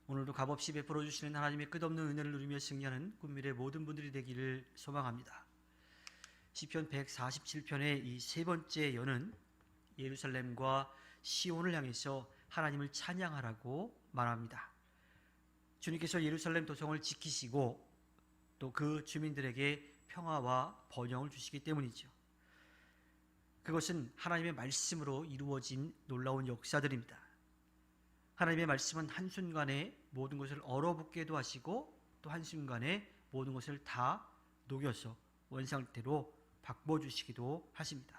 오늘도 값없이 베풀어 주시는 하나님의 끝없는 은혜를 누리며 승리하는 꿈미래 모든 분들이 되기를 소망합니다. 시편 147편의 이 세 번째 연은 예루살렘과 시온을 향해서 하나님을 찬양하라고 말합니다. 주님께서 예루살렘 도성을 지키시고 또 그 주민들에게 평화와 번영을 주시기 때문이죠. 그것은 하나님의 말씀으로 이루어진 놀라운 역사들입니다. 하나님의 말씀은 한순간에 모든 것을 얼어붙게도 하시고 또 한순간에 모든 것을 다 녹여서 원상태로 바꿔주시기도 하십니다.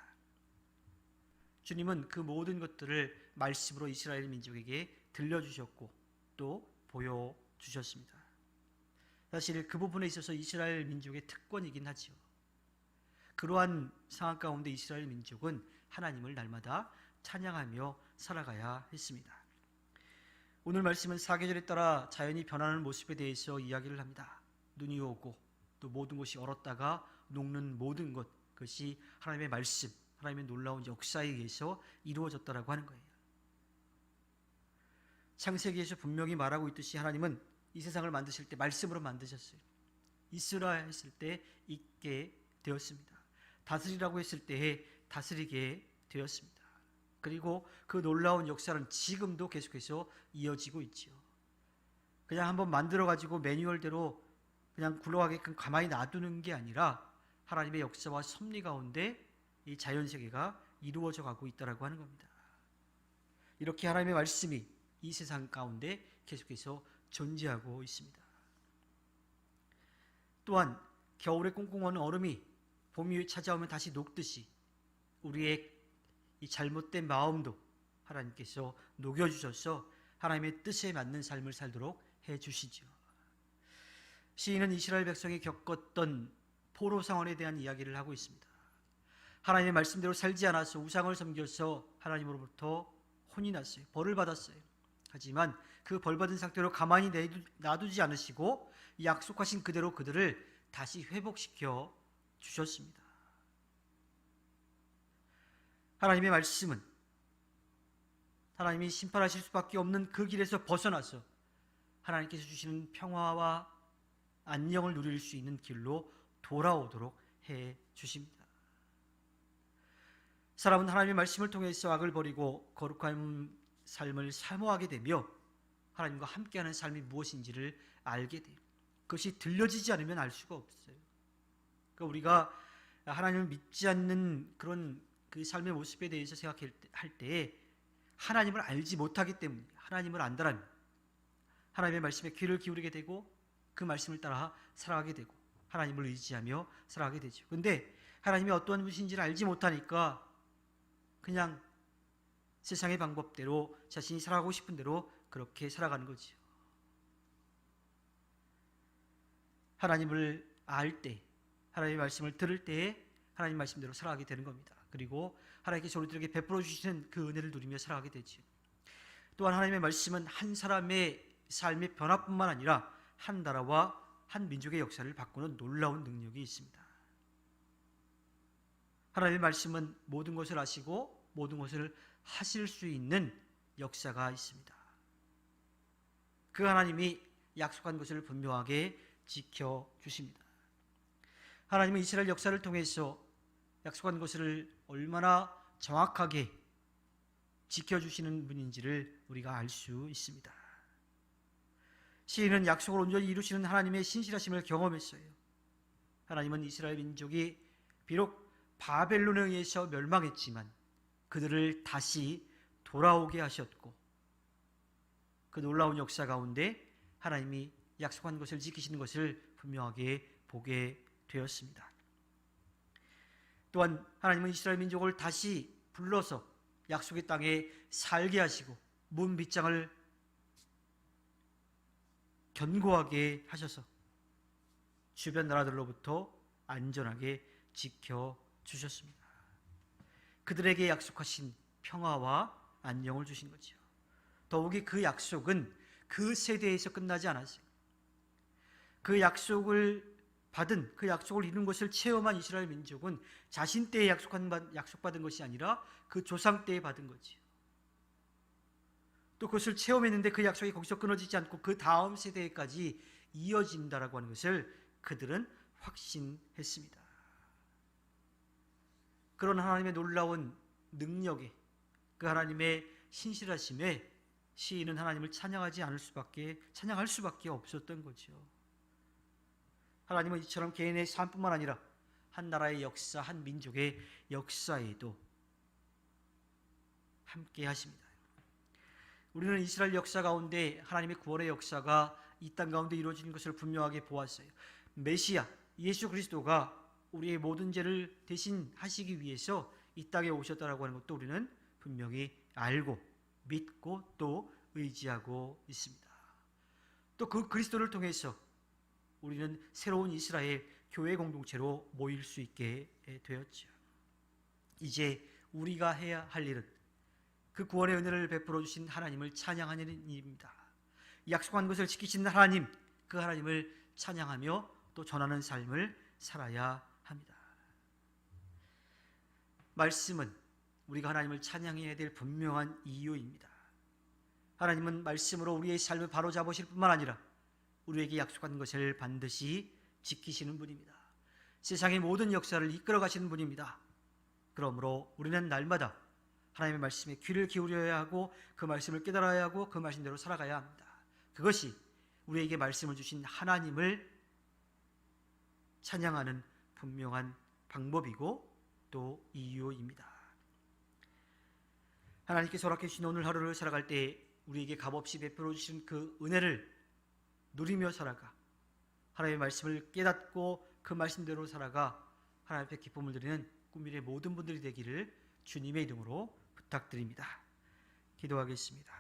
주님은 그 모든 것들을 말씀으로 이스라엘 민족에게 들려주셨고 또 보여주셨습니다. 사실 그 부분에 있어서 이스라엘 민족의 특권이긴 하죠. 그러한 상황 가운데 이스라엘 민족은 하나님을 날마다 찬양하며 살아가야 했습니다. 오늘 말씀은 사계절에 따라 자연이 변하는 모습에 대해서 이야기를 합니다. 눈이 오고 또 모든 것이 얼었다가 녹는 모든 것, 그것이 하나님의 말씀, 하나님의 놀라운 역사에 의해서 이루어졌다라고 하는 거예요. 창세기에서 분명히 말하고 있듯이 하나님은 이 세상을 만드실 때 말씀으로 만드셨어요. 있으라 했을 때 있게 되었습니다. 다스리라고 했을 때에 다스리게 되었습니다. 그리고 그 놀라운 역사는 지금도 계속해서 이어지고 있죠. 그냥 한번 만들어가지고 매뉴얼대로 그냥 굴러가게끔 가만히 놔두는 게 아니라 하나님의 역사와 섭리 가운데 이 자연세계가 이루어져 가고 있다고 하는 겁니다. 이렇게 하나님의 말씀이 이 세상 가운데 계속해서 존재하고 있습니다. 또한 겨울에 꽁꽁 얼은 얼음이 봄이 찾아오면 다시 녹듯이 우리의 이 잘못된 마음도 하나님께서 녹여주셔서 하나님의 뜻에 맞는 삶을 살도록 해주시죠. 시인은 이스라엘 백성이 겪었던 포로 상황에 대한 이야기를 하고 있습니다. 하나님의 말씀대로 살지 않아서 우상을 섬겨서 하나님으로부터 혼이 났어요. 벌을 받았어요. 하지만 그 벌받은 상태로 가만히 놔두지 않으시고 약속하신 그대로 그들을 다시 회복시켜 주셨습니다. 하나님의 말씀은 하나님이 심판하실 수밖에 없는 그 길에서 벗어나서 하나님께서 주시는 평화와 안녕을 누릴 수 있는 길로 돌아오도록 해 주십니다. 사람은 하나님의 말씀을 통해서 악을 버리고 거룩한 삶을 사모하게 되며 하나님과 함께하는 삶이 무엇인지를 알게 돼요. 그것이 들려지지 않으면 알 수가 없어요. 그러니까 우리가 하나님을 믿지 않는 그런 그 삶의 모습에 대해서 생각할 때에 하나님을 알지 못하기 때문에, 하나님을 안다라면 하나님의 말씀에 귀를 기울이게 되고 그 말씀을 따라 살아가게 되고 하나님을 의지하며 살아가게 되죠. 그런데 하나님이 어떠한 분이신지를 알지 못하니까 그냥 세상의 방법대로 자신이 살아가고 싶은 대로 그렇게 살아가는 거죠. 하나님을 알 때, 하나님의 말씀을 들을 때에 하나님 말씀대로 살아가게 되는 겁니다. 그리고 하나님께서 우리들에게 베풀어 주시는 그 은혜를 누리며 살아가게 되죠. 또한 하나님의 말씀은 한 사람의 삶의 변화뿐만 아니라 한 나라와 한 민족의 역사를 바꾸는 놀라운 능력이 있습니다. 하나님의 말씀은 모든 것을 아시고 모든 것을 하실 수 있는 역사가 있습니다. 그 하나님이 약속한 것을 분명하게 지켜주십니다. 하나님은 이스라엘 역사를 통해서 약속한 것을 얼마나 정확하게 지켜주시는 분인지를 우리가 알 수 있습니다. 시인은 약속을 온전히 이루시는 하나님의 신실하심을 경험했어요. 하나님은 이스라엘 민족이 비록 바벨론에 의해서 멸망했지만 그들을 다시 돌아오게 하셨고 그 놀라운 역사 가운데 하나님이 약속한 것을 지키시는 것을 분명하게 보게 되었습니다. 또한 하나님은 이스라엘 민족을 다시 불러서 약속의 땅에 살게 하시고 문 빗장을 견고하게 하셔서 주변 나라들로부터 안전하게 지켜주셨습니다. 그들에게 약속하신 평화와 안녕을 주신 거죠. 더욱이 그 약속은 그 세대에서 끝나지 않았어요. 그 약속을 받은, 그 약속을 이룬 것을 체험한 이스라엘 민족은 자신 때에 약속받은 것이 아니라 그 조상 때에 받은 거지요. 또 그것을 체험했는데 그 약속이 거기서 끊어지지 않고 그 다음 세대까지 이어진다라고 하는 것을 그들은 확신했습니다. 그런 하나님의 놀라운 능력에, 그 하나님의 신실하심에 시인은 하나님을 찬양할 수밖에 없었던 거죠. 하나님은 이처럼 개인의 삶뿐만 아니라 한 나라의 역사, 한 민족의 역사에도 함께 하십니다. 우리는 이스라엘 역사 가운데 하나님의 구원의 역사가 이 땅 가운데 이루어지는 것을 분명하게 보았어요. 메시아 예수 그리스도가 우리의 모든 죄를 대신하시기 위해서 이 땅에 오셨다라고 하는 것도 우리는 분명히 알고 믿고 또 의지하고 있습니다. 또 그 그리스도를 통해서 우리는 새로운 이스라엘 교회 공동체로 모일 수 있게 되었죠. 이제 우리가 해야 할 일은 그 구원의 은혜를 베풀어 주신 하나님을 찬양하는 일입니다. 약속한 것을 지키신 하나님, 그 하나님을 찬양하며 또 전하는 삶을 살아야 합니다. 말씀은 우리가 하나님을 찬양해야 될 분명한 이유입니다. 하나님은 말씀으로 우리의 삶을 바로잡으실 뿐만 아니라 우리에게 약속한 것을 반드시 지키시는 분입니다. 세상의 모든 역사를 이끌어 가시는 분입니다. 그러므로 우리는 날마다 하나님의 말씀에 귀를 기울여야 하고 그 말씀을 깨달아야 하고 그 말씀대로 살아가야 합니다. 그것이 우리에게 말씀을 주신 하나님을 찬양하는 분명한 방법이고 또 이유입니다. 하나님께서 허락해 주신 오늘 하루를 살아갈 때 우리에게 값없이 베풀어 주신 그 은혜를 누리며 살아가 하나님의 말씀을 깨닫고 그 말씀대로 살아가 하나님 앞에 기쁨을 드리는 꿈미래 모든 분들이 되기를 주님의 이름으로 부탁드립니다. 기도하겠습니다.